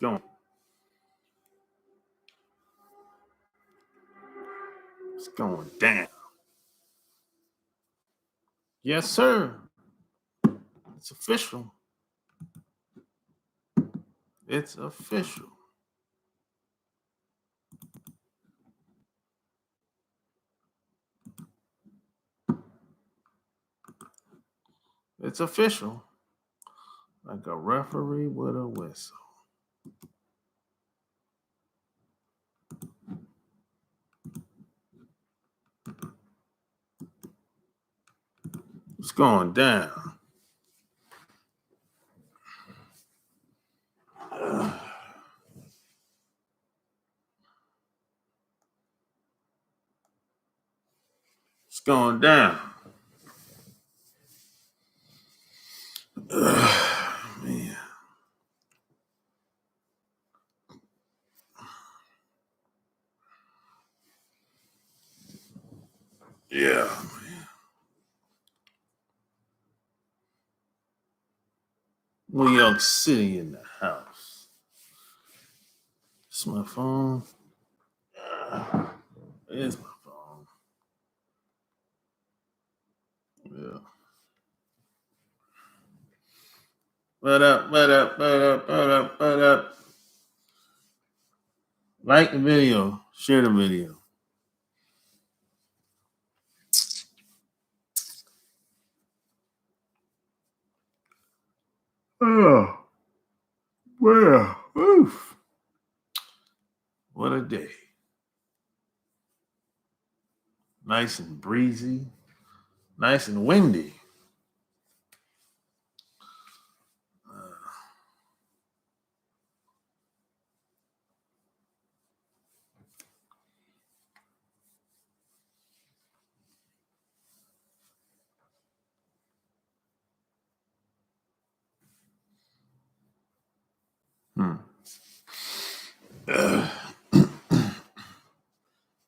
going. It's going down. Yes, sir. It's official. It's official. It's official. Like a referee with a whistle. It's going down. It's going down. Man. Yeah, man. New York City in the house. It's my phone. It's my phone. Yeah. What up? What up? What up? What up? What up? Like the video. Share the video. Oh, well, oof. What a day. Nice and breezy. Nice and windy.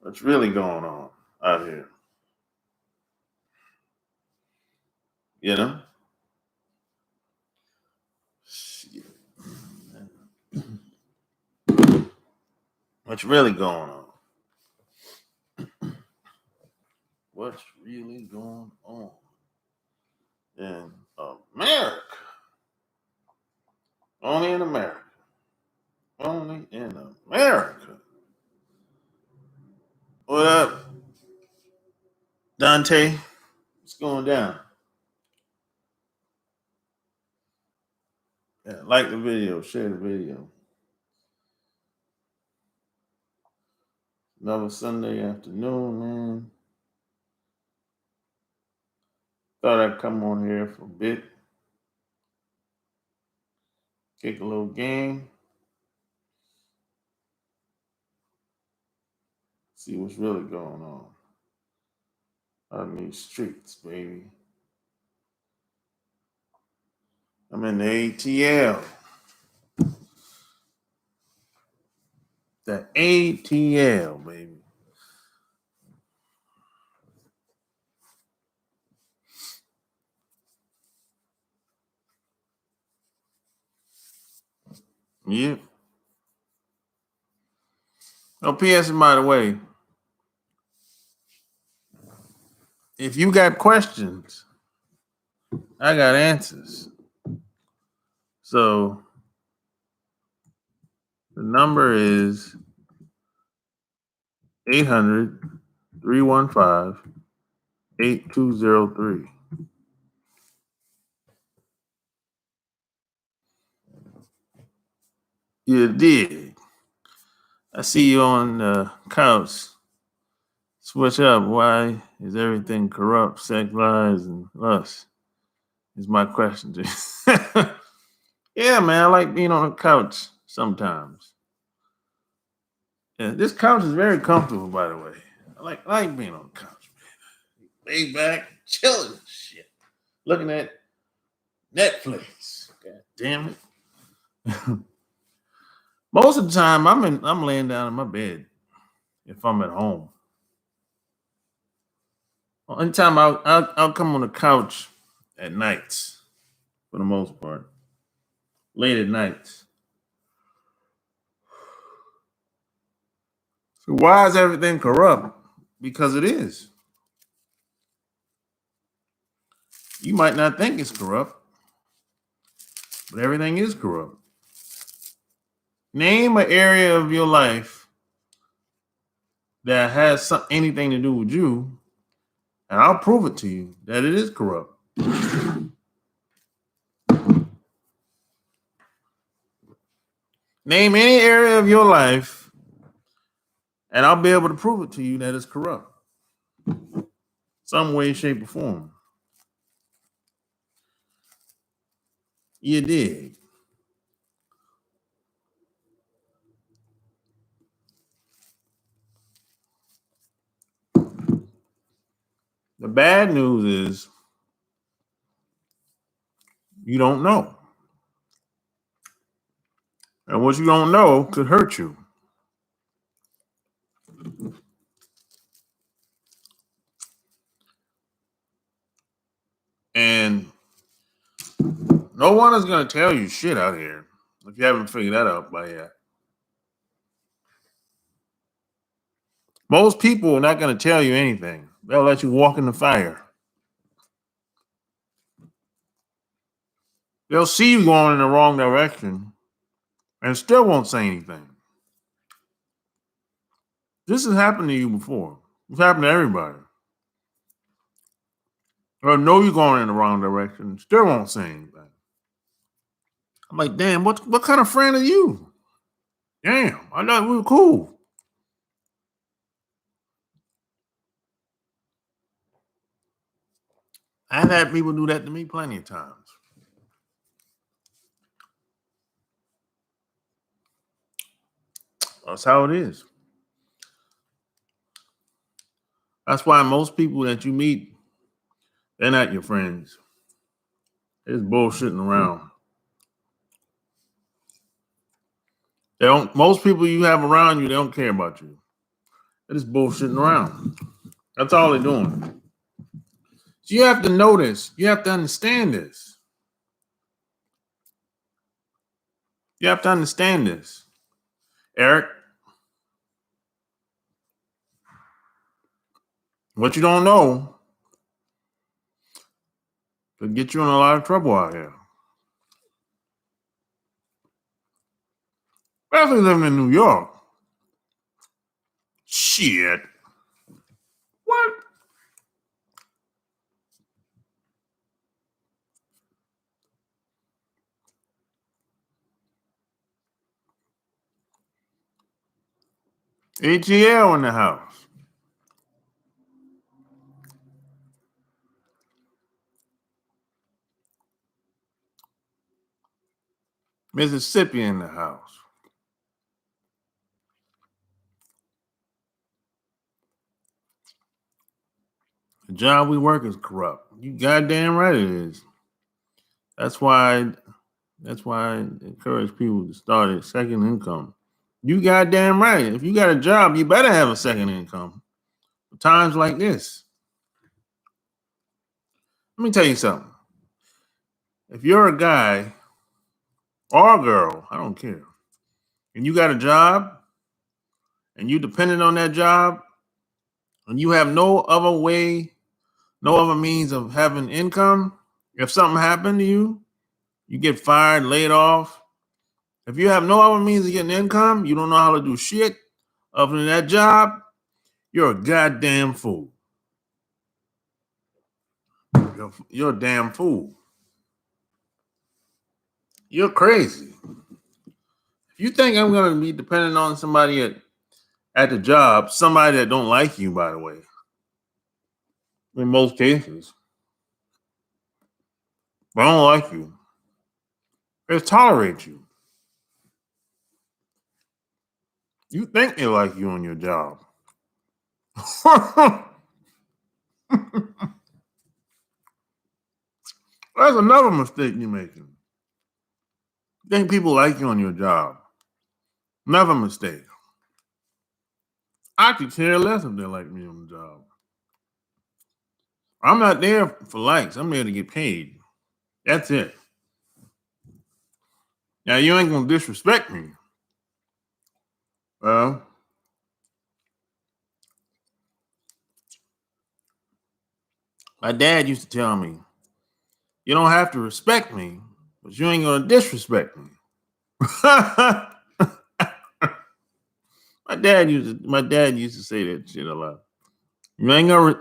What's really going on out here? You know? Shit. What's really going on? What's really going on in America? Only in America. Only in America. What up, Dante? What's going down? Yeah, like the video, share the video. Another Sunday afternoon, man. Thought I'd come on here for a bit, kick a little game, see what's really going on out in these streets, baby. I'm in the ATL. The ATL, baby. Yep. Oh, P.S. by the way, if you got questions, I got answers. So the number is 800-315-8203. You did. I see you on the couch. Switch up. Why is everything corrupt, sex, lies, and lust? Is my question to you. Yeah, man. I like being on the couch sometimes. Yeah, this couch is very comfortable, by the way. I like being on the couch, man. Lay back, chilling, shit, looking at Netflix. God damn it! Most of the time, I'm laying down in my bed if I'm at home. Anytime I'll come on the couch at nights, for the most part, late at nights. So why is everything corrupt? Because it is. You might not think it's corrupt, but everything is corrupt. Name an area of your life that has anything to do with you, and I'll prove it to you that it is corrupt. Name any area of your life, and I'll be able to prove it to you that it's corrupt. Some way, shape, or form. You dig? The bad news is you don't know. And what you don't know could hurt you. And no one is going to tell you shit out here if you haven't figured that out by yet. Most people are not going to tell you anything. They'll let you walk in the fire. They'll see you going in the wrong direction and still won't say anything. This has happened to you before. It's happened to everybody. They'll know you're going in the wrong direction, still won't say anything. I'm like, damn, what kind of friend are you? Damn, I thought we were cool. I've had people do that to me plenty of times. That's how it is. That's why most people that you meet, they're not your friends. They're just bullshitting around. They don't. Most people you have around you, they don't care about you. They're just bullshitting around. That's all they're doing. So you have to know this. You have to understand this. You have to understand this. Eric, what you don't know could get you in a lot of trouble out here. Especially living in New York. Shit. What? ATL in the house. Mississippi in the house. The job we work is corrupt. You goddamn right it is. That's why I encourage people to start a second income. You goddamn right. If you got a job, you better have a second income. For times like this. Let me tell you something. If you're a guy or a girl, I don't care, and you got a job and you dependent on that job and you have no other way, no other means of having income, if something happened to you, you get fired, laid off. If you have no other means of getting income, you don't know how to do shit other than that job, you're a goddamn fool. You're a damn fool. You're crazy. If you think I'm going to be dependent on somebody at the job, somebody that don't like you, by the way, in most cases, they don't like you, they tolerate you. You think they like you on your job. That's another mistake you're making. You think people like you on your job. Another mistake. I could care less if they like me on the job. I'm not there for likes. I'm there to get paid. That's it. Now, you ain't going to disrespect me. Well, My dad used to tell me, you don't have to respect me, but you ain't gonna disrespect me. My dad used to say that shit a lot. You don't have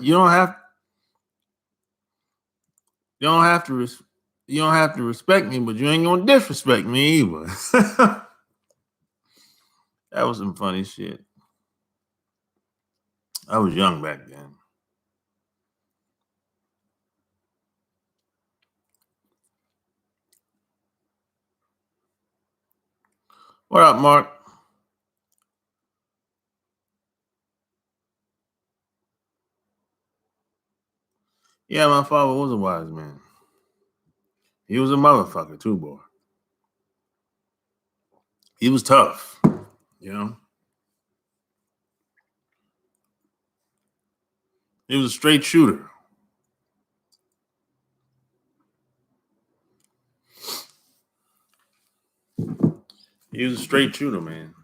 to you don't have to respect me, but you ain't gonna disrespect me either. That was some funny shit. I was young back then. What up, Mark? Yeah, my father was a wise man. He was a motherfucker too, boy. He was tough, you know. He was a straight shooter. He was a straight shooter, man.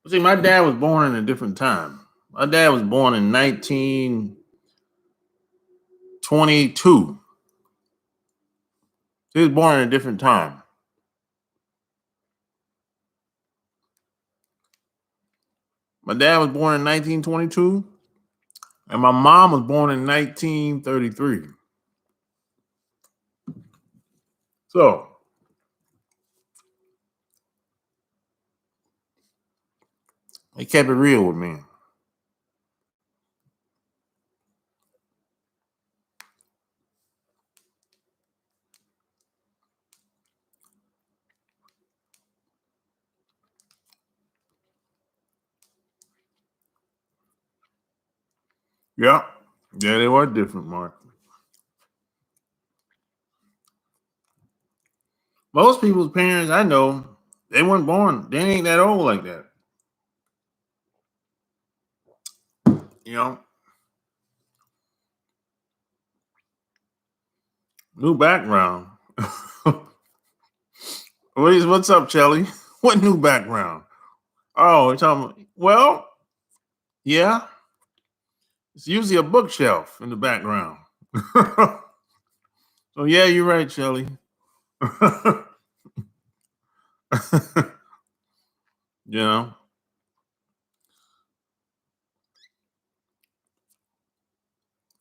See, my dad was born in a different time. My dad was born in 1922. He was born in a different time. My dad was born in 1922, and my mom was born in 1933. So they kept it real with me. Yeah. Yeah, they were different, Mark. Most people's parents I know, they weren't born. They ain't that old like that. You know, new background. What's up, Chelly? What new background? Oh, you're talking about, well, yeah. It's usually a bookshelf in the background. So yeah, you're right, Shelly. You know,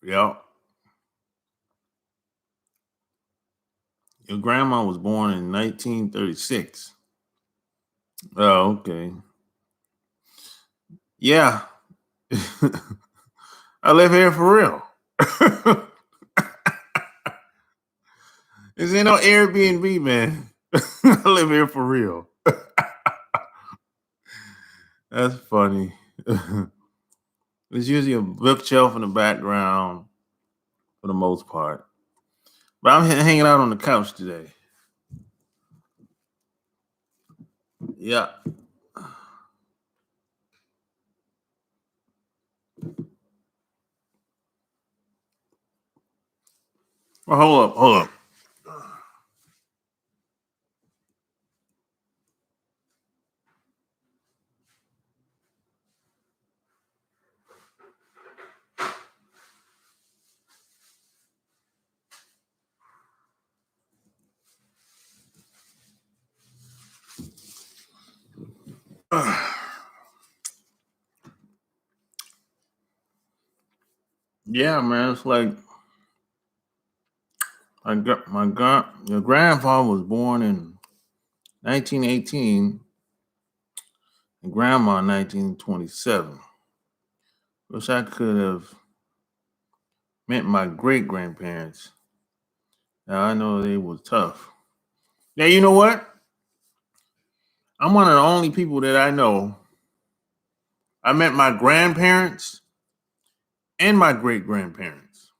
yeah. Your grandma was born in 1936. Oh, okay. Yeah. I live here for real. This ain't no Airbnb, man. I live here for real. That's funny. There's usually a bookshelf in the background for the most part. But I'm hanging out on the couch today. Yeah. Well, hold up. Yeah, man. It's like your grandfather was born in 1918 and grandma in 1927. Wish I could have met my great grandparents. Now I know they was tough. Now you know what? I'm one of the only people that I know. I met my grandparents and my great grandparents.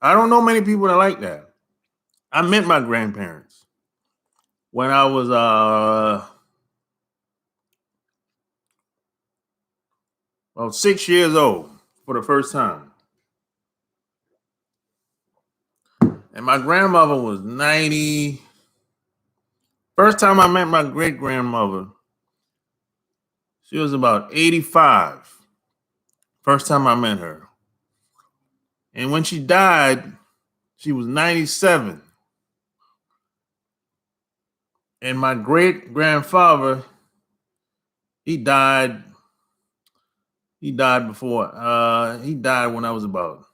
I don't know many people that like that. I met my grandparents when I was about 6 years old for the first time. And my grandmother was 90. First time I met my great grandmother, she was about 85. First time I met her. And when she died, she was 97. And my great grandfather, he died. He died before. He died when I was about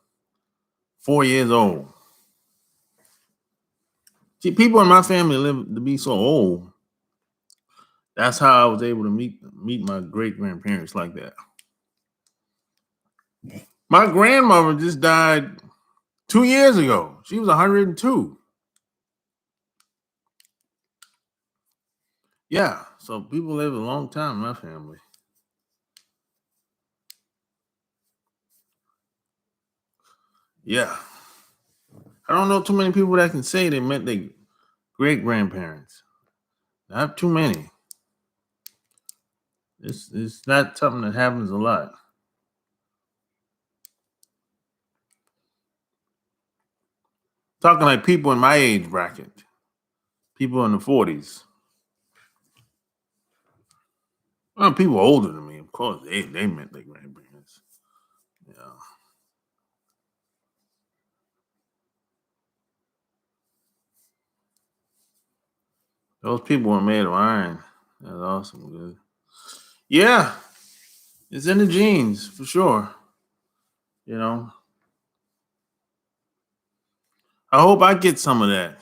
4 years old. See, people in my family live to be so old. That's how I was able to meet my great grandparents like that. My grandmother just died 2 years ago. She was 102. Yeah, so people live a long time in my family. Yeah, I don't know too many people that can say they met their great grandparents. Not too many. It's not something that happens a lot. Talking like people in my age bracket, people in the 40s. Well, people older than me, of course, they met their grandparents. Yeah, those people were made of iron. That's awesome, good. Yeah, it's in the genes for sure. You know, I hope I get some of that.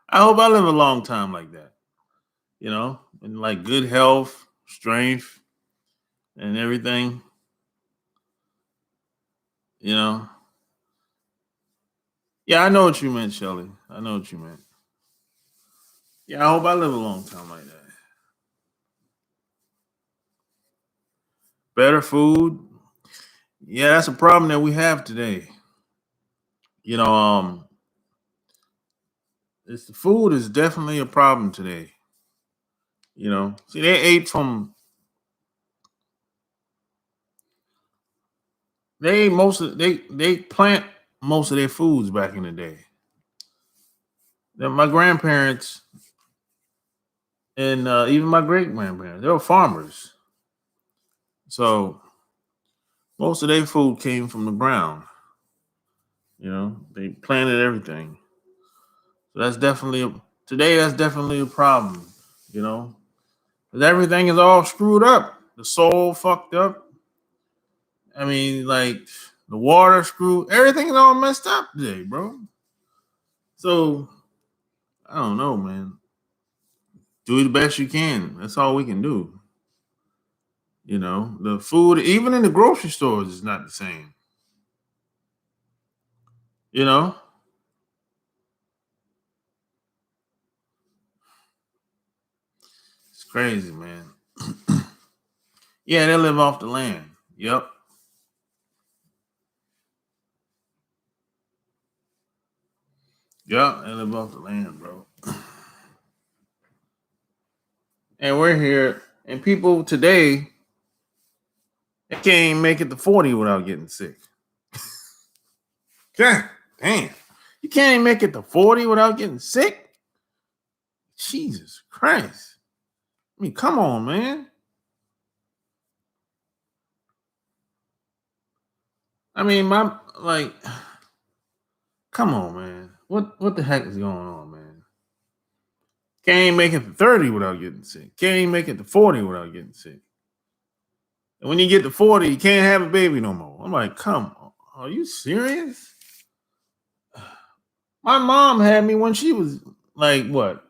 I hope I live a long time like that. And like good health, strength, and everything. You know. Yeah, I know what you meant, Shelly. I know what you meant. Yeah, I hope I live a long time like that. Better food. Yeah, that's a problem that we have today. You know, it's the food is definitely a problem today. See, they ate they plant most of their foods back in the day. My grandparents and even my great grandparents, they were farmers. So most of their food came from the ground. They planted everything. So today. That's definitely a problem. You know, 'cause everything is all screwed up. The soil fucked up. I mean, like the water screwed. Everything is all messed up today, bro. So I don't know, man. Do the best you can. That's all we can do. The food, even in the grocery stores, is not the same. You know, it's crazy, man. Yeah, they live off the land. Yep. Yep. They live off the land, bro. And we're here, and people today, they can't even make it to 40 without getting sick. God damn. You can't even make it to 40 without getting sick? Jesus Christ. I mean, come on, man. I mean, come on, man. What the heck is going on, man? Can't even make it to 30 without getting sick. Can't even make it to 40 without getting sick. And when you get to 40, you can't have a baby no more. I'm like, come on. Are you serious? My mom had me when she was like, what,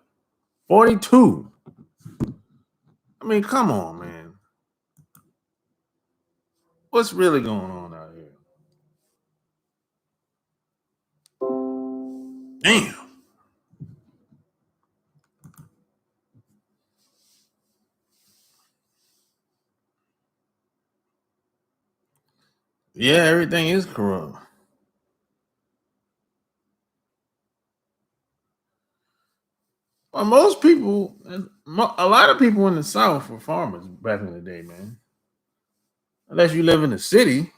42? I mean, come on, man. What's really going on out here? Damn. Yeah, everything is corrupt. Well, most people, a lot of people in the South were farmers back in the day, man. Unless you live in the city.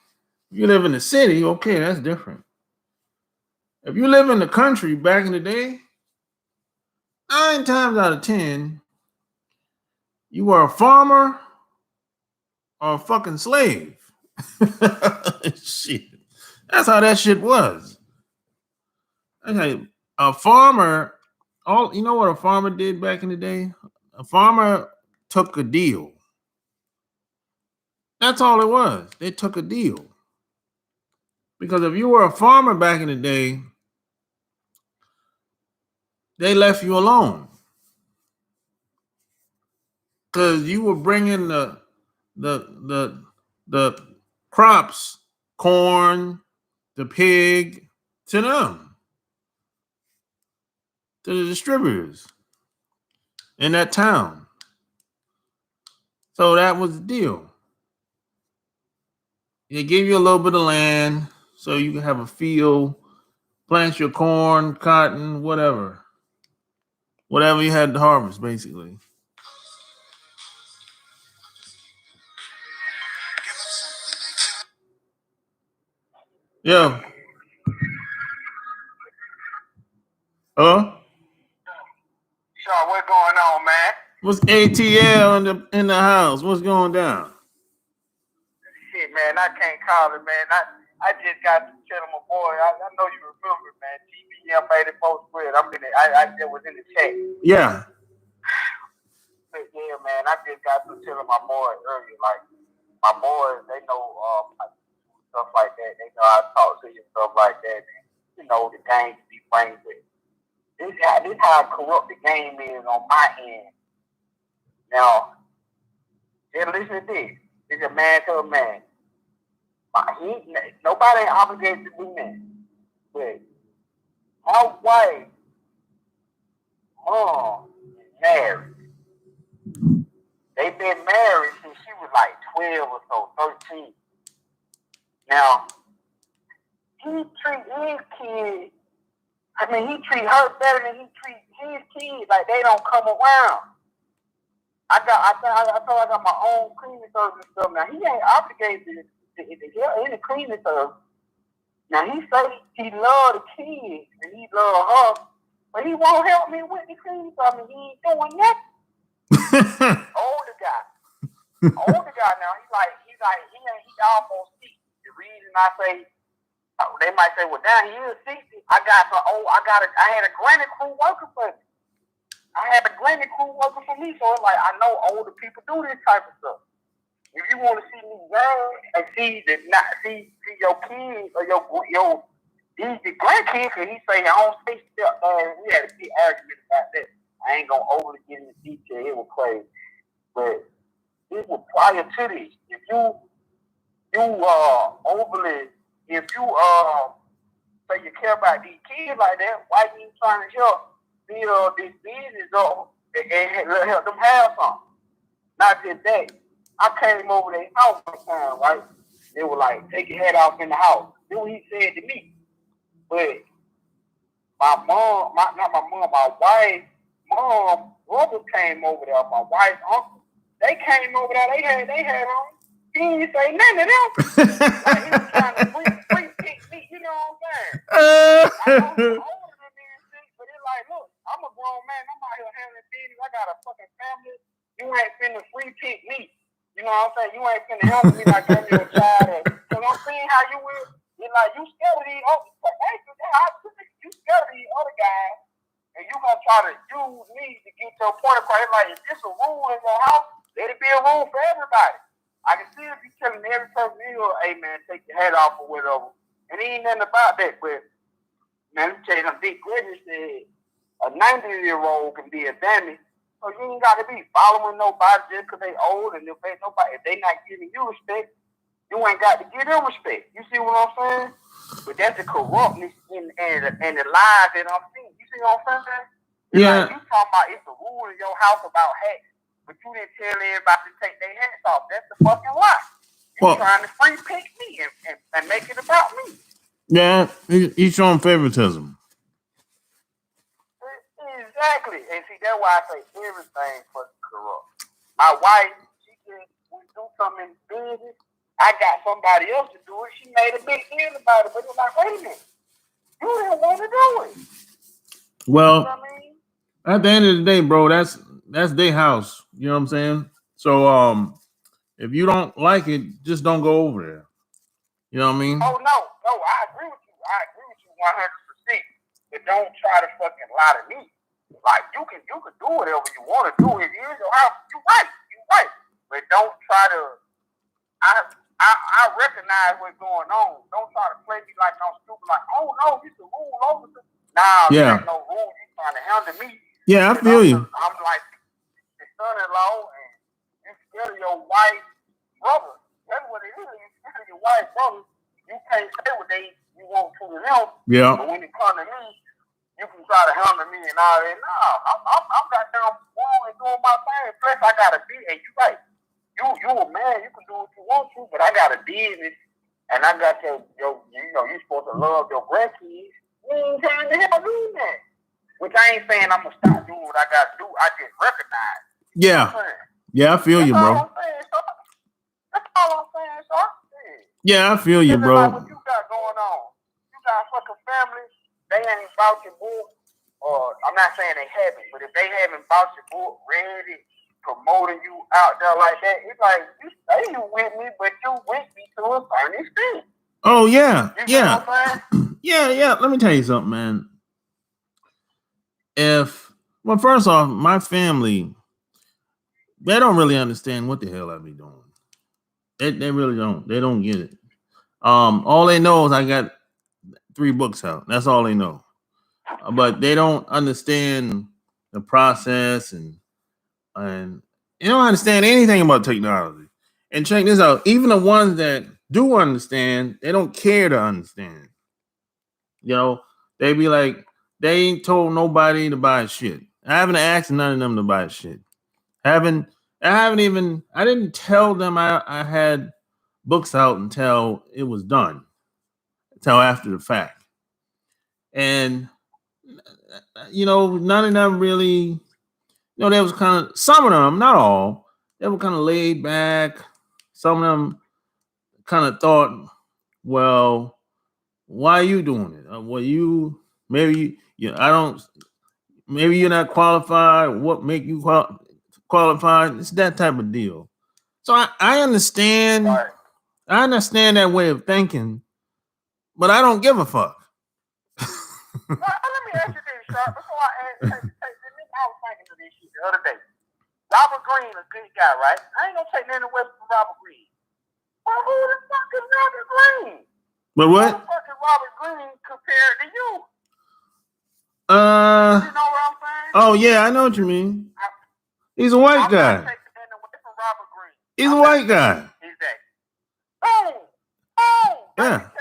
If you live in the city, okay, that's different. If you live in the country back in the day, 9 times out of 10, you were a farmer or a fucking slave. Shit. That's how that shit was. Okay, a farmer, all you know what a farmer did back in the day? A farmer took a deal. That's all it was. They took a deal. Because if you were a farmer back in the day, they left you alone. Because you were bringing the the crops, corn, the pig, to them, to the distributors in that town. So that was the deal. They gave you a little bit of land so you can have a field, plant your corn, cotton, whatever. Whatever you had to harvest, basically. Yeah. Huh? Sean, what's going on, man? What's ATL in the house? What's going down? Shit, man, I can't call it, man. I just got to tell my boy. I know you remember, man. TPM 84 squared. I just was in the chat. Yeah. But yeah, man. I just got to tell my boy earlier. Like my boys, they know stuff like that. They know how to talk to you, stuff like that. And, you know, the game can be framed with. This how corrupt the game is on my end. Now, just listen to this. It's a man to a man. Nobody ain't obligated to do that. But my wife, mom, is married. They've been married since she was like 12 or so, 13. Now, he treat his kids, he treat her better than he treat his kids. Like they don't come around. I thought I got my own cleaning service and stuff. Now he ain't obligated to help in the cleaning service. Now he say he love the kids and he love her, but he won't help me with the cleaning service. He ain't doing nothing. Older guy now. He almost 60. The reason I say they might say, well, damn, he is 60. I had a granny crew working for me. I had a granny crew working for me, so it's like I know older people do this type of stuff. If you want to see me young and see your kids or your grandkids, and he say I don't say stuff, we had a big argument about that. I ain't gonna overly get into detail. It was crazy, but it was prior to this. If you say you care about these kids like that, why you trying to help build this business up and help them have something? Not just that. I came over their house one time, right? They were like, take your head off in the house. That's what he said to me. But my wife's mom, brother came over there, my wife's uncle. They came over there, they had on. He didn't say nothing to them. Like he was trying to free pick me, you know what I'm saying? I know he's older than me and shit, but it's like, look, I'm a grown man, I'm out here handling business, I got a fucking family. You ain't finna free pick me. You know what I'm saying? You ain't finna help me like I'm your child. Cause I'm seeing how you will. You're like, you scared of these other you scared of these other guys, and you gonna try to use me to get to a point across. It's like, if there's a rule in your house, let it be a rule for everybody. I can see if you telling every person, hey man, take your head off or whatever. And ain't nothing about that, but man, let me tell you something. Big Goodness said a 90-year-old can be a dummy. So you ain't got to be following nobody just because they old, and if they not giving you respect, you ain't got to give them respect. You see what I'm saying? But that's the corruptness and the lies that I'm seeing. You see what I'm saying? It's like you talking about it's a rule in your house about hats, but you didn't tell everybody to take their hats off. That's the fucking lie. You trying to free pick me and make it about me. Yeah, he's showing favoritism. Exactly. And see, that's why I say everything fucking corrupt. My wife, she just do something in business. I got somebody else to do it. She made a big deal about it, but it's like, wait a minute, you didn't want to do it. Well, you know what I mean? At the end of the day, bro, that's their house. You know what I'm saying? So If you don't like it, just don't go over there. You know what I mean? Oh no, I agree with you. I agree with you 100%. But don't try to fucking lie to me. Like you can do whatever you want to do. If you your house, you right. But don't try to. I recognize what's going on. Don't try to play me like I'm stupid. Like, oh no, it's a rule over. Nah, there ain't no rule. You trying to handle me? Yeah, I feel you. I'm like the son-in-law, and you scared of your white brother. That's what it is. You scared of your white brother. You can't say what you want to them. Yeah. But when it comes to me, you can try to handle me and all that. No, I'm goddamn wrong and doing my thing. Plus, I got a bid, and you right. You a man. You can do what you want to, but I got a business, and I got your you're supposed to love your grandkids. You ain't trying to help do that. Which I ain't saying I'm gonna stop doing what I gotta do. I just recognize. Yeah. Yeah, I feel you, bro. That's all I'm saying, sir. Yeah, I feel you, bro. Like what you got going on. You got fucking family. They ain't bought your book. Or I'm not saying they haven't, but if they haven't bought your book, read it, promoting you out there like that, it's like you say you with me, but you with me to a certain extent. Oh yeah, you know what I'm saying? yeah. Let me tell you something, man. First off, my family, they don't really understand what the hell I be doing. They really don't. They don't get it. All they know is I got 3 books out. That's all they know. But they don't understand the process and they don't understand anything about technology. And check this out. Even the ones that do understand, they don't care to understand. You know, they be like, they ain't told nobody to buy shit. I haven't asked none of them to buy shit. I didn't tell them I had books out until it was done, until after the fact. And none of them really, they was kind of, some of them, not all, they were kind of laid back. Some of them kind of thought, well, why are you doing it? Maybe you're not qualified. What make you qualified? It's that type of deal. So I understand. Right. I understand that way of thinking, but I don't give a fuck. Let me ask you this, Sharp. Before I ask, I was thinking of this shit the other day. Robert Greene, a good guy, right? I ain't gonna take nothing away from Robert Greene. Well, who the fuck is Robert Greene? But what? Who the fuck is Robert Greene compared to you? You know what I'm saying? Oh yeah, I know what you mean. He's a white guy. I'm not taking nothing away from Robert Greene. He's a white guy. Exactly. Yeah.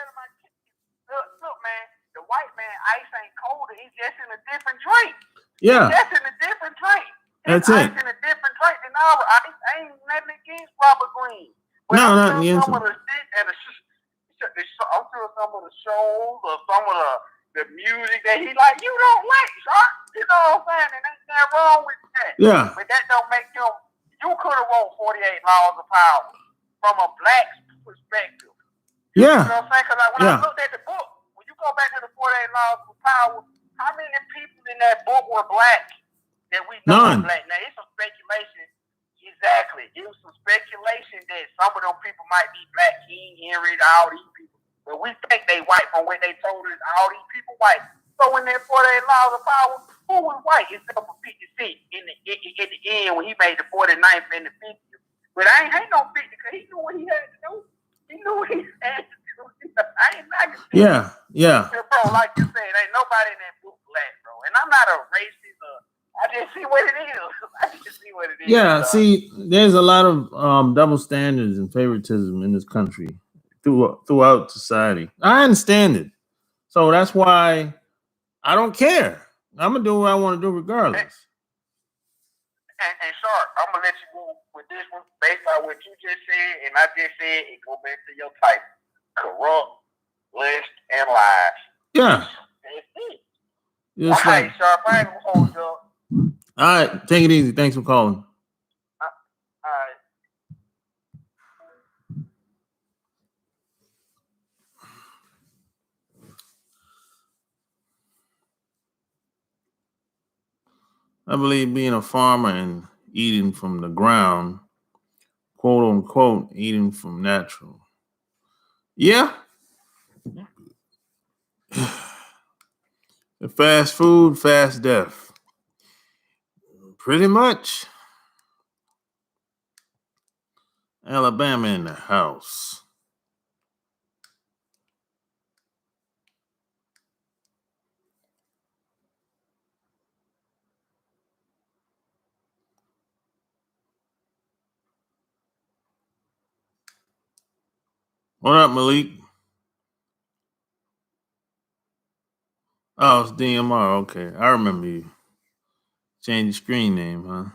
Look, man, the white man ice ain't colder. He's just in a different drink. Yeah. He's just in a different drink. That's it. In a different drink than our ice. Ain't nothing against Robert Greene. But no, not against him. I'm sure some of the shows or some of the music that he like, you don't like, Shark. You know what I'm saying? And ain't nothing wrong with that. Yeah. But that don't make him. You could have wrote 48 Laws of Power from a black perspective. Yeah. You know what I'm saying? Because when I looked at the book, when you go back to the 48 Laws of Power, how many people in that book were black that we know are black? Now, it's some speculation. Exactly. It was some speculation that some of them people might be black. King Henry, all these people. But we think they white from when they told us all these people white. So when that 48 Laws of Power, who was white except for 50 Cent at the end when he made the 49th and the 50th? But I ain't no 50 because he knew what he had to do. He knew what he had to do. I ain't not gonna say Yeah. Bro, like you said, ain't nobody in that book black, bro. And I'm not a racist. I just see what it is. Yeah, see, there's a lot of double standards and favoritism in this country throughout society. I understand it. So that's why I don't care. I'm going to do what I want to do regardless. And Sharp, I'm going to let you go with this one based on what you just said and I just said and go back to your type. Corrupt, list, and lies. Yeah. All right, Sharp, I ain't going to hold you up. All right, take it easy. Thanks for calling. All right. I believe being a farmer and eating from the ground quote unquote eating from natural. Yeah. The fast food, fast death. Pretty much. Alabama in the house. What up, Malik? Oh, it's DMR. Okay. I remember you. Change the screen name, huh?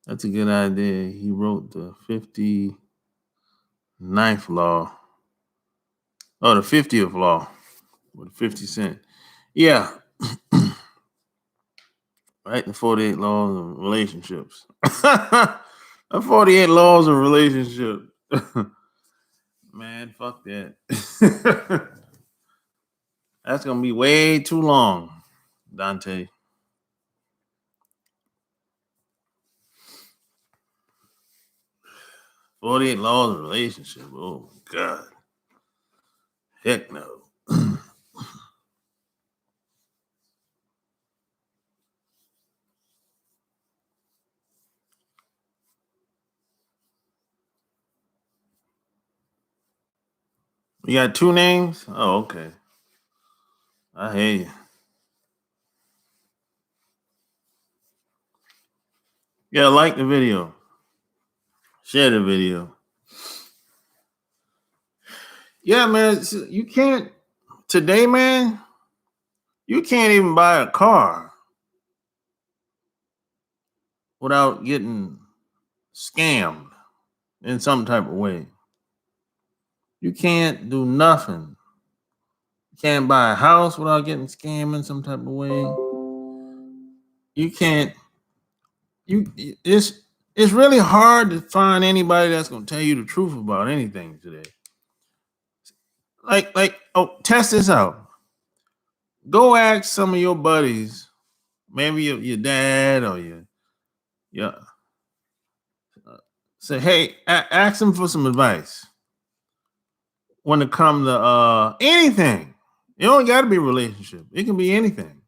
That's a good idea. He wrote the 59th law. Oh, the 50th law with 50 Cent. Yeah. Right? The 48 laws of relationships. The 48 laws of relationships. Man, fuck that. That's going to be way too long, Dante. "48 laws of relationship." Oh my God. Heck no. You got two names? Oh, okay. I hear you. Yeah, like the video. Share the video. Yeah, man. You can't today, man. You can't even buy a car without getting scammed in some type of way. You can't do nothing. You can't buy a house without getting scammed in some type of way. You can't. You it's really hard to find anybody that's gonna tell you the truth about anything today. Oh, test this out. Go ask some of your buddies, maybe your dad or your say, hey, ask them for some advice when it comes to anything. It don't got to be a relationship. It can be anything.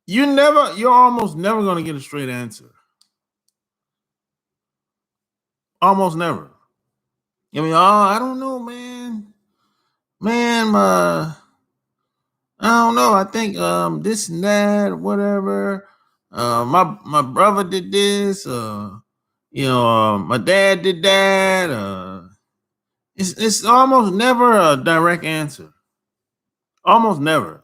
You're almost never gonna get a straight answer. Almost never. I mean, oh, I don't know, man. Man, I don't know. I think this and that, whatever. My brother did this. My dad did that. It's almost never a direct answer. Almost never.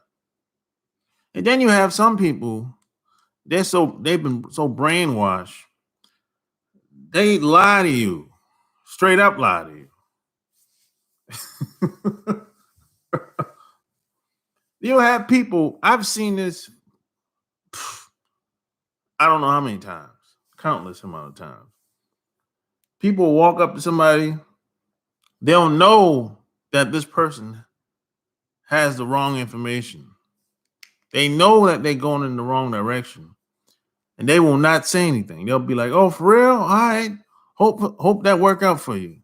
And then you have some people. They've been so brainwashed. They lie to you, straight up lie to you. You have people. I've seen this. I don't know how many times, countless amount of times. People walk up to somebody, they don't know that this person has the wrong information. They know that they're going in the wrong direction, and they will not say anything. They'll be like, "Oh, for real? All right. Hope that work out for you."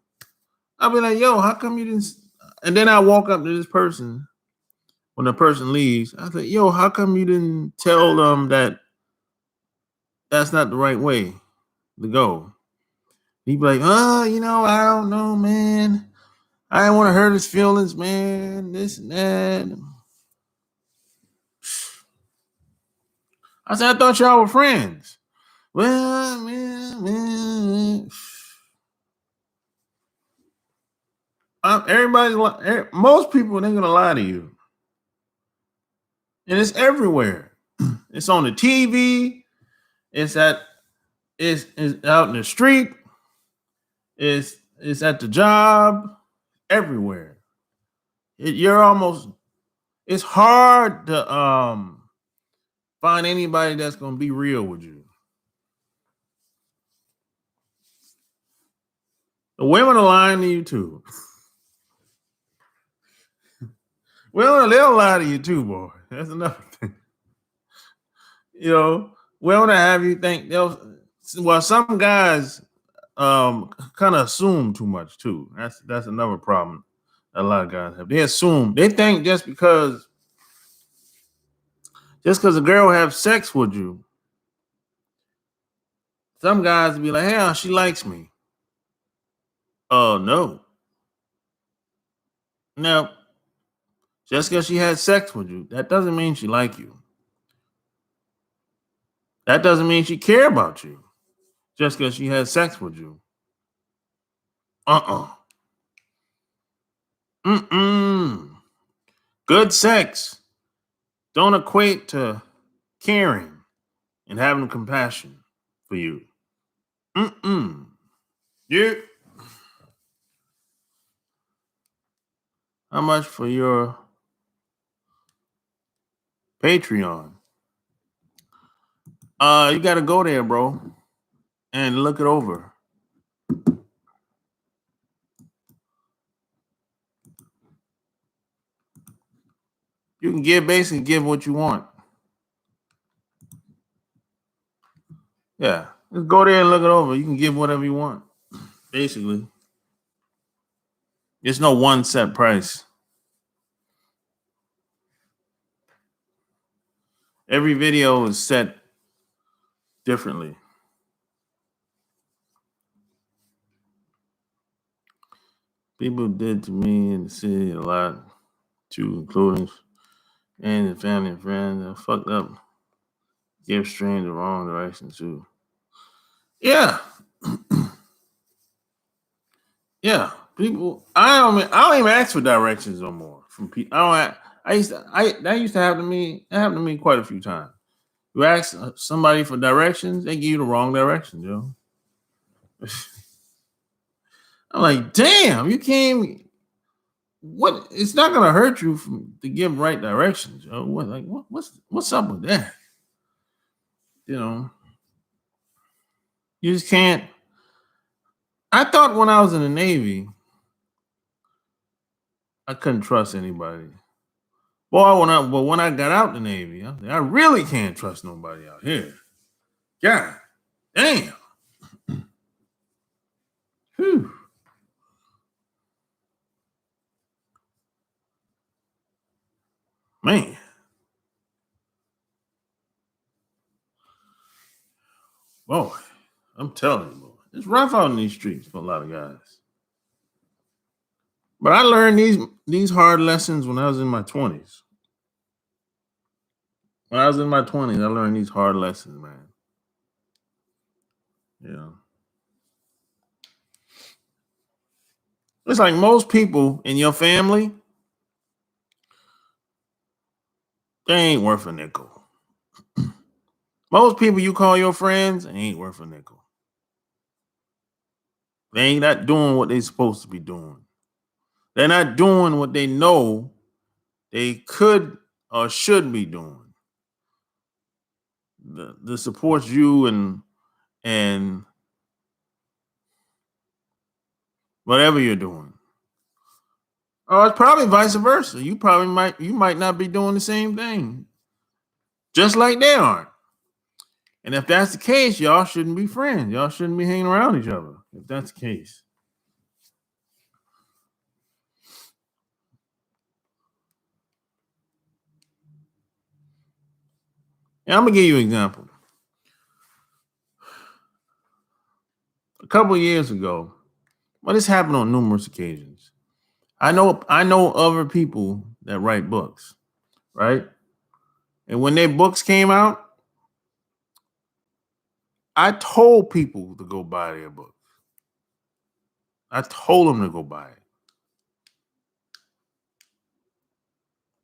I'll be like, "Yo, how come you didn't?" And then I walk up to this person when the person leaves. I say, "Yo, how come you didn't tell them that that's not the right way to go?" He'd be like, "Oh, I don't know, man. I didn't want to hurt his feelings, man. This and that." I said, "I thought y'all were friends." Well, man. Most people, they're gonna lie to you, and it's everywhere. It's on the TV. It's out in the street. It's at the job. Everywhere. It's hard to find anybody that's gonna be real with you. The women are lying to you too. Well, they'll lie to you too, boy. That's another thing. Women will have you think Well, some guys kind of assume too much too. That's another problem a lot of guys have. They assume, they think just because a girl have sex with you, some guys be like, "Hell, she likes me." Oh no, no. Just because she had sex with you, that doesn't mean she like you. That doesn't mean she care about you. Just because she had sex with you. Uh-uh. Mm-mm. Good sex don't equate to caring and having compassion for you. Mm-mm. You. How much for your Patreon? You gotta go there, bro, and look it over. You can basically give what you want. Yeah. Just go there and look it over. You can give whatever you want. Basically. There's no one set price. Every video is set differently. People did to me in the city a lot, too, including and family and friends. I fucked up, give strange the wrong direction too. Yeah, yeah. People, I don't even ask for directions no more from people. That used to happen to me. That happened to me quite a few times. You ask somebody for directions, they give you the wrong direction, yo. I'm like, damn, you can't. What? It's not gonna hurt you to give right directions, yo. What's up with that? You know, you just can't. I thought when I was in the Navy, I couldn't trust anybody. Boy, when I got out the Navy, I really can't trust nobody out here. God damn. Whew. Man. Boy, I'm telling you, boy. It's rough out in these streets for a lot of guys. But I learned these hard lessons when I was in my 20s. When I was in my 20s, I learned these hard lessons, man. Yeah. It's like most people in your family, they ain't worth a nickel. Most people you call your friends ain't worth a nickel. They ain't not doing what they supposed to be doing. They're not doing what they know they could or should be doing. The supports you and whatever you're doing. Oh, it's probably vice versa. You might not be doing the same thing. Just like they aren't. And if that's the case, y'all shouldn't be friends. Y'all shouldn't be hanging around each other. If that's the case. And I'm gonna give you an example. A couple of years ago, well, this happened on numerous occasions. I know other people that write books, right? And when their books came out, I told people to go buy their book. I told them to go buy it.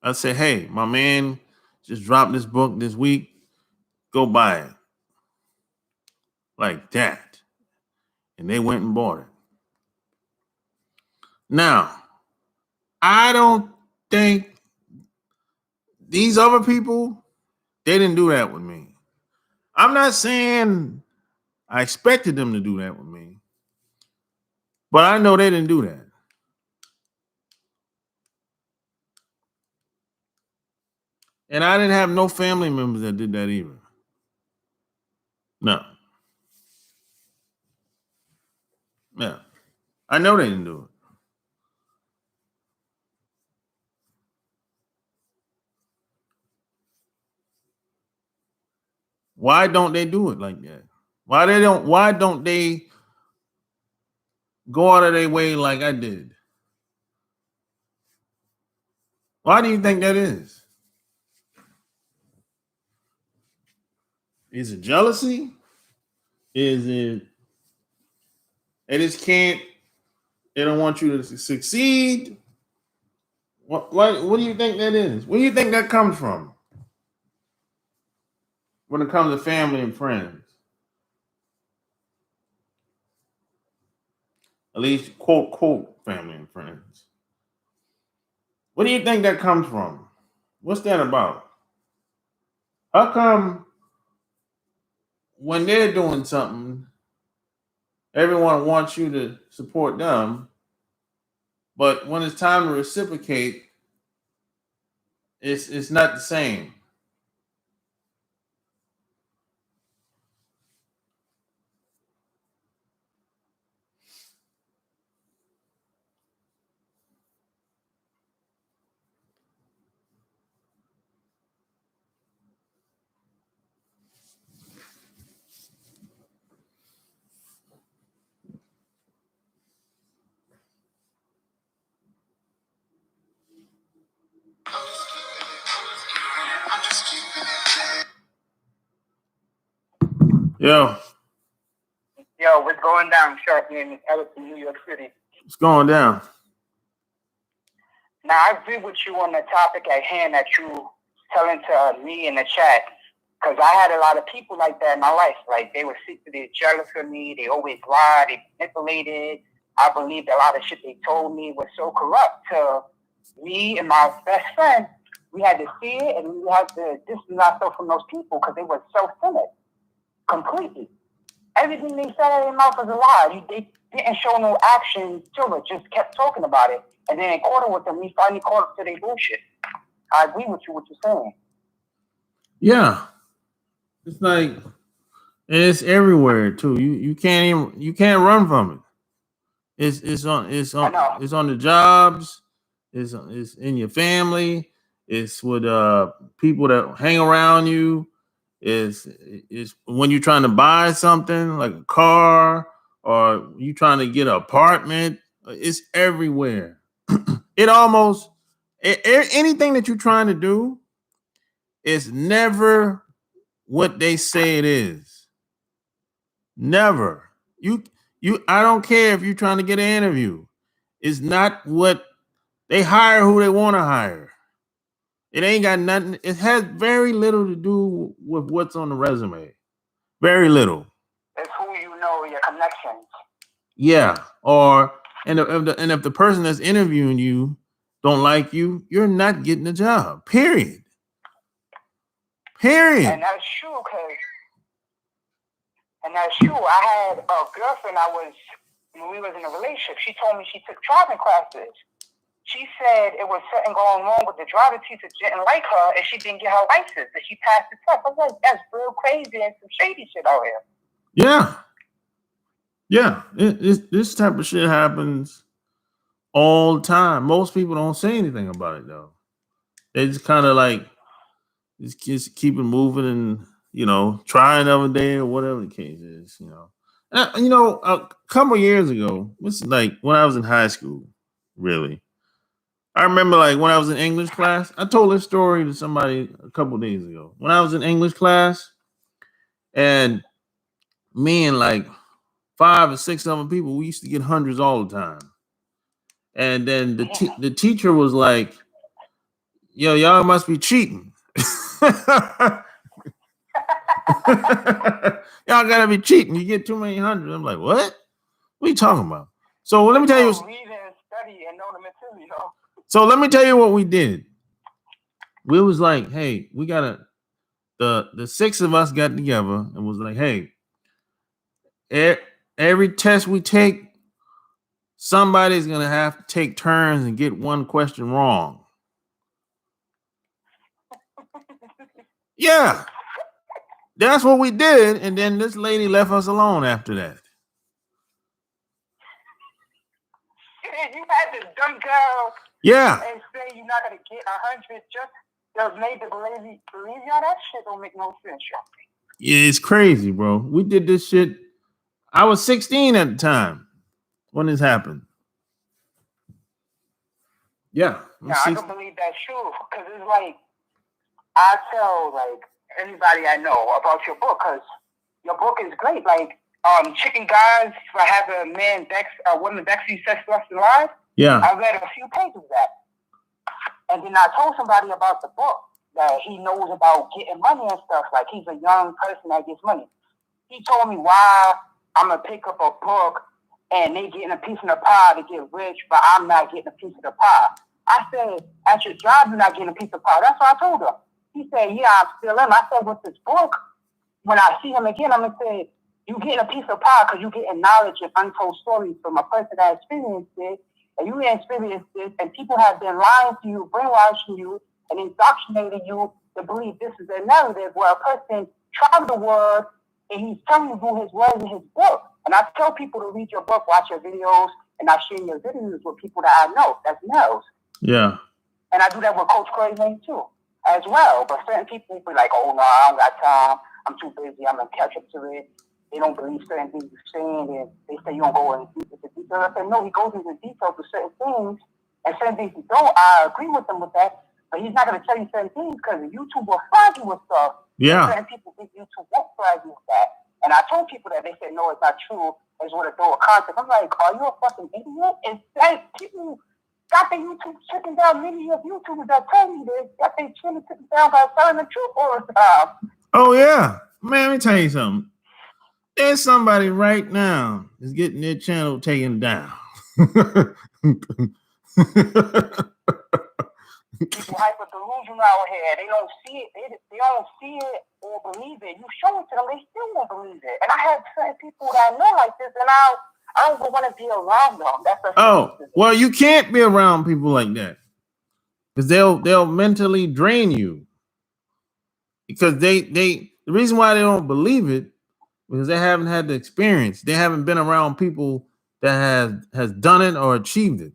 I said, hey, my man just dropped this book this week. Go buy it. Like that. And they went and bought it. Now, I don't think these other people, they didn't do that with me. I'm not saying I expected them to do that with me, but I know they didn't do that. And I didn't have no family members that did that either. No. Yeah. I know they didn't do it. Why don't they do it like that? Why don't they go out of their way like I did? Why do you think that is? Is it jealousy? Is it they just can't they don't want you to succeed? What do you think that is? Where do you think that comes from when it comes to family and friends? At least quote quote family and friends. What do you think that comes from? What's that about? How come when they're doing something, everyone wants you to support them, but when it's time to reciprocate, it's not the same. Yo, Yo, what's going down, Sharp in Miss Ellis in New York City? it's going down. Now, I agree with you on the topic at hand that you telling to me in the chat, because I had a lot of people like that in my life. Like, they were secretly jealous of me. They always lied. They manipulated. I believed a lot of shit they told me was so corrupt to me and my best friend. We had to see it, and we had to distance ourselves from those people because they were self-centered completely. Everything they said out of their mouth was a lie. They didn't show no action to it, just kept talking about it. And then in quarter with them, we finally caught up to their bullshit. I agree with you, what you're saying. Yeah. It's like it's everywhere too. You can't run from it. It's on the jobs. It's in your family. It's with people that hang around you. It's when you're trying to buy something like a car or you trying to get an apartment. It's everywhere. It almost anything that you're trying to do is never what they say it is. Never. You I don't care if you're trying to get an interview. It's not what they hire who they want to hire. It ain't got nothing. It has very little to do with what's on the resume. Very little. It's who you know, your connections. Yeah. If the person that's interviewing you don't like you, you're not getting a job. Period. And that's true, I had a girlfriend when we was in a relationship, she told me she took driving classes. She said it was something going wrong with the driving teacher didn't like her and she didn't get her license and she passed the test. I was like, that's real crazy and some shady shit out here. Yeah. Yeah. This type of shit happens all the time. Most people don't say anything about it though. They just kind of like just keep it moving and try another day or whatever the case is. A couple years ago, this is like when I was in high school, really. I remember like when I was in English class, I told this story to somebody a couple days ago. When I was in English class, and me and like 5 or 6 other people, we used to get hundreds all the time. And then the teacher was like, "Yo, y'all must be cheating." Y'all gotta be cheating. You get too many hundreds. I'm like, what? What are you talking about? So let me tell you. Read and study and know the material. So let me tell you what we did. We was like, hey, we gotta. The 6 of us got together and was like, hey, every test we take, somebody's gonna have to take turns and get one question wrong. Yeah. That's what we did, and then this lady left us alone after that. some girl Yeah. and say you're not gonna get 100 just made to believe y'all. That shit don't make no sense, y'all. Yeah, it's crazy, bro. We did this shit. I was 16 at the time when this happened. Yeah. Now, I can believe that's true because it's like I tell like anybody I know about your book because your book is great. Like Chicken Guys for having a woman backseat sex less than live. Yeah. I read a few pages of that, and then I told somebody about the book that he knows about getting money and stuff. Like he's a young person that gets money. He told me why I'm gonna pick up a book and they getting a piece of the pie to get rich, but I'm not getting a piece of the pie. I said, at your job, you're not getting a piece of pie. That's what I told him. He said, yeah, I'm still in. I said, with this book, when I see him again, I'm going to say, you getting a piece of pie because you getting knowledge and untold stories from a person that experienced it, and you experienced this, and people have been lying to you, brainwashing you, and indoctrinating you to believe this is a narrative where a person traveled the world and he's telling you his words in his book. And I tell people to read your book, watch your videos, and I share your videos with people that I know, that's knows. Yeah. And I do that with Coach Crazy too, as well. But certain people be like, oh no, I don't got time. I'm too busy. I'm gonna catch up to it. They don't believe certain things you're saying, and they say you don't go into detail. I said, no, he goes into detail to certain things, and certain things he don't. I agree with him with that, but he's not gonna tell you certain things because YouTube will flag you with stuff. Yeah. Certain people think YouTube won't flag you with that. And I told people that, they said, no, it's not true. It's what a throw a concept. I'm like, are you a fucking idiot? And that people got the YouTube shutting down. Many of YouTubers that tell me this got their chin sitting down by telling the truth all the time. Oh yeah, man. Let me tell you something. There's somebody right now is getting their channel taken down. People hyper delusional out here. They don't see it. They don't see it or believe it. You show it to them, they still won't believe it. And I have certain people that I know like this, and I don't even want to be around them. That's well, you can't be around people like that because they'll mentally drain you. Because the reason why they don't believe it because they haven't had the experience. They haven't been around people that has done it or achieved it.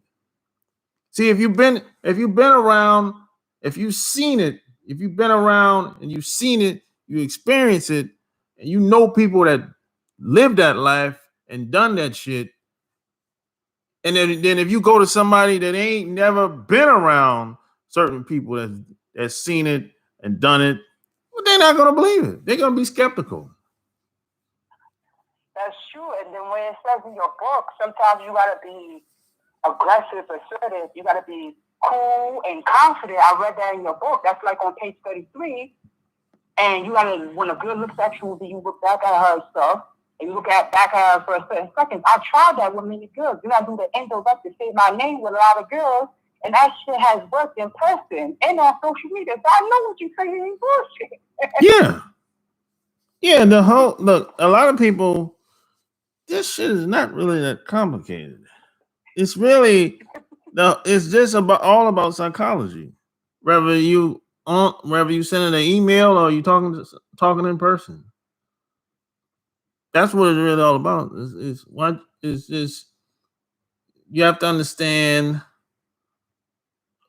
See, if you've been around, if you've seen it, if you've been around and you've seen it, you experience it, and you know people that lived that life and done that shit. And then if you go to somebody that ain't never been around certain people that's seen it and done it, well, they're not gonna believe it. They're gonna be skeptical. That's true. And then when it says in your book, sometimes you gotta be aggressive, assertive. You gotta be cool and confident. I read that in your book. That's like on page 33. And you gotta, when a girl looks at you, you look back at her stuff, and you look back at her for a certain second. I tried that with many girls. You gotta do the indirect to say my name with a lot of girls, and that shit has worked in person and on social media. So I know what you're saying ain't bullshit. Yeah. Yeah, look, a lot of people, this shit is not really that complicated. It's really it's just all about psychology. Whether you sending an email or you talking in person. That's what it's really all about. It's just you have to understand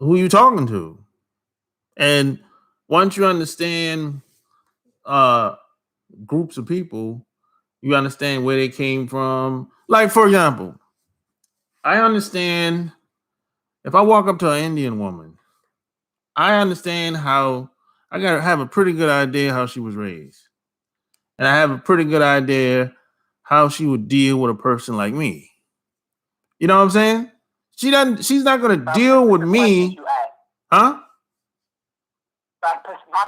who you're talking to. And once you understand groups of people, you understand where they came from. Like, for example, I understand if I walk up to an Indian woman, I understand how I gotta have a pretty good idea how she was raised. And I have a pretty good idea how she would deal with a person like me. You know what I'm saying? She's not gonna deal with me. Huh? My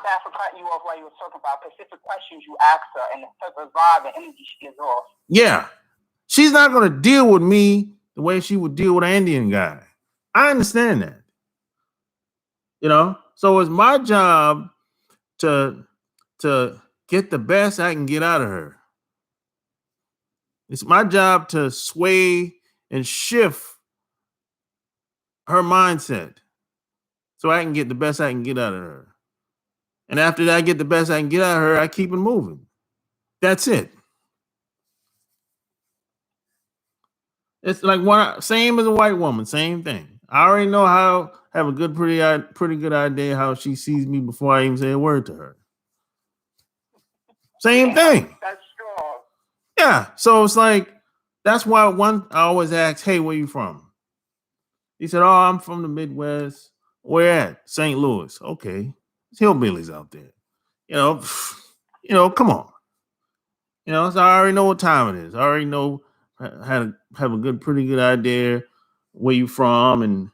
bad for cutting you off while you were talking about specific questions you asked her and the type of vibe and energy she gives off. Yeah. She's not gonna deal with me the way she would deal with an Indian guy. I understand that. You know, so it's my job to get the best I can get out of her. It's my job to sway and shift her mindset so I can get the best I can get out of her. And after that, I get the best I can get out of her, I keep it moving. That's it. It's like same as a white woman, same thing. I already know have a pretty good idea how she sees me before I even say a word to her. Same thing. That's strong. Yeah. So it's like that's why I always ask, hey, where you from? He said, oh, I'm from the Midwest. Where at? St. Louis. Okay. It's hillbillies out there. Come on. So I already know what time it is. I already know have a pretty good idea where you from and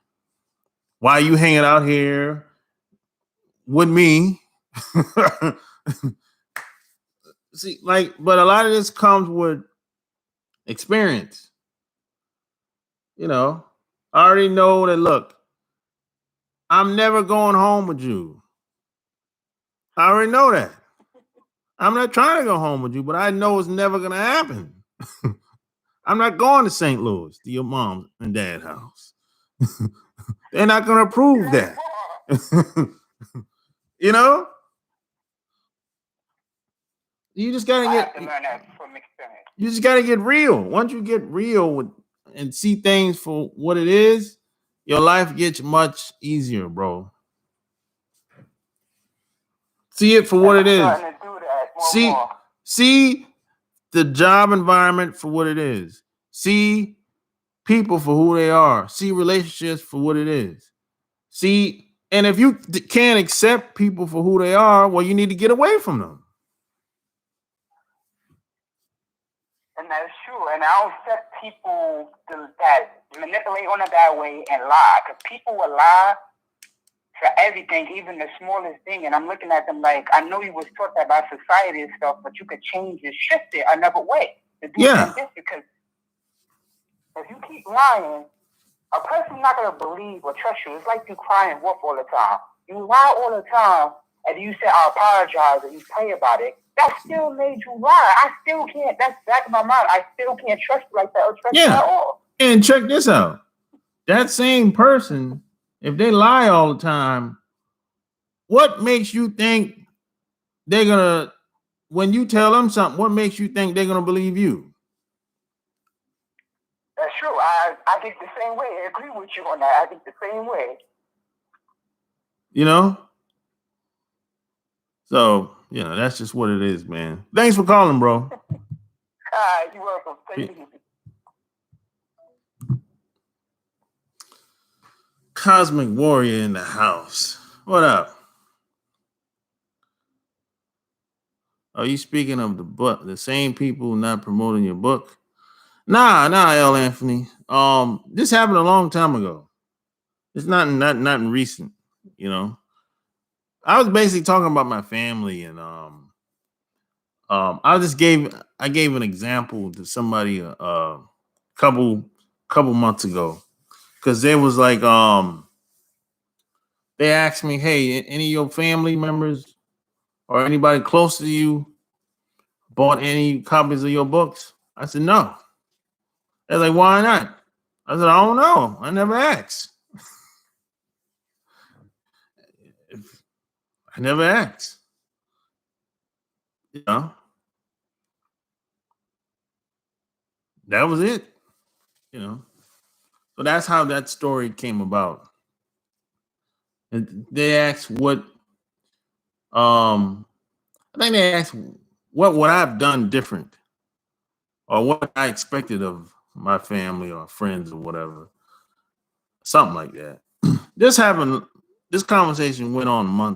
why you hanging out here with me. See, but a lot of this comes with experience. I already know that. Look, I'm never going home with you. I already know that. I'm not trying to go home with you, but I know it's never going to happen. I'm not going to St. Louis to your mom and dad's house. They're not going to approve that. You just got to get. You just got to get real. Once you get real and see things for what it is, your life gets much easier, bro. See it for what it is. See the job environment for what it is. See people for who they are. See relationships for what it is. See, and if you can't accept people for who they are, well, you need to get away from them. And that's true. And I don't accept people that manipulate on it that way and lie. Because people will lie for everything, even the smallest thing. And I'm looking at them like, I know you was taught that by society and stuff, but you could change and shift it another way to do this. Because if you keep lying, a person's not going to believe or trust you. It's like you crying wolf all the time. You lie all the time, and you say, I apologize, and you pray about it. That still made you lie. I still can't. That's back in my mind. I still can't trust you like that or trust you at all. And check this out. That same person, if they lie all the time, what makes you think they're going to, when you tell them something, what makes you think they're going to believe you? That's true. I think the same way. I agree with you on that. I think the same way. So, that's just what it is, man. Thanks for calling, bro. You're welcome. Thank you. Cosmic Warrior in the house. What up? Are you speaking of the book? The same people not promoting your book? Nah, L. Anthony. This happened a long time ago. It's not recent, I was basically talking about my family, and I gave an example to somebody a couple months ago, because there was like they asked me, hey, any of your family members or anybody close to you bought any copies of your books? I said no. They're like, why not? I said, I don't know. I never asked. I never asked. That was it. So that's how that story came about. And they asked what, I think they asked what would I have done different, or what I expected of my family or friends or whatever. Something like that. This conversation went on a month